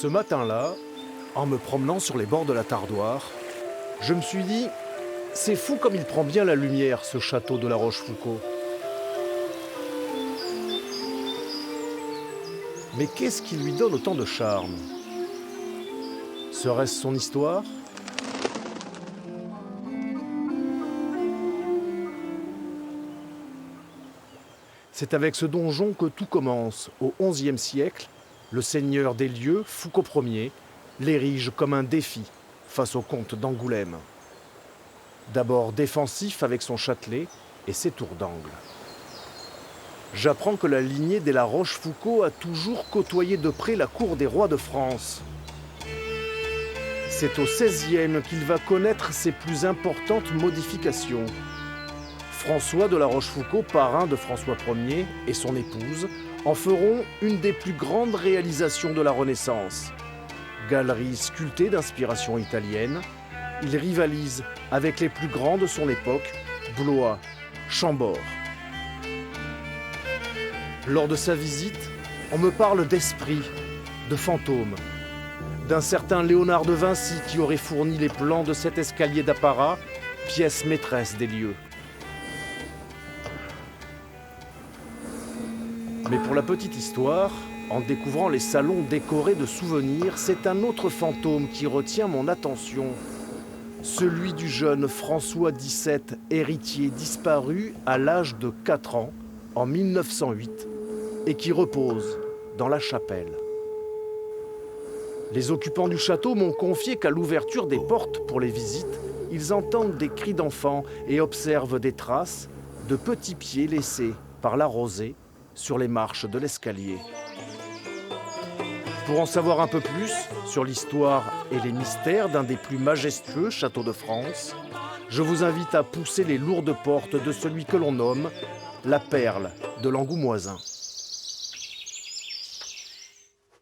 Ce matin-là, en me promenant sur les bords de la Tardoire, je me suis dit, c'est fou comme il prend bien la lumière, ce château de La Rochefoucauld. Mais qu'est-ce qui lui donne autant de charme? Serait-ce son histoire? C'est avec ce donjon que tout commence. Au XIe siècle, le seigneur des lieux, Foucauld Ier, l'érige comme un défi face au comte d'Angoulême. D'abord défensif avec son châtelet et ses tours d'angle. J'apprends que la lignée des La Rochefoucauld a toujours côtoyé de près la cour des rois de France. C'est au XVIe qu'il va connaître ses plus importantes modifications. François de La Rochefoucauld, parrain de François Ier, et son épouse en feront une des plus grandes réalisations de la Renaissance. Galerie sculptée d'inspiration italienne, il rivalise avec les plus grands de son époque, Blois, Chambord. Lors de sa visite, on me parle d'esprit, de fantômes, d'un certain Léonard de Vinci qui aurait fourni les plans de cet escalier d'apparat, pièce maîtresse des lieux. Mais pour la petite histoire, en découvrant les salons décorés de souvenirs, c'est un autre fantôme qui retient mon attention. Celui du jeune François XVII, héritier disparu à l'âge de 4 ans, en 1908, et qui repose dans la chapelle. Les occupants du château m'ont confié qu'à l'ouverture des portes pour les visites, ils entendent des cris d'enfants et observent des traces de petits pieds laissés par la rosée sur les marches de l'escalier. Pour en savoir un peu plus sur l'histoire et les mystères d'un des plus majestueux châteaux de France, je vous invite à pousser les lourdes portes de celui que l'on nomme la perle de l'Angoumoisin.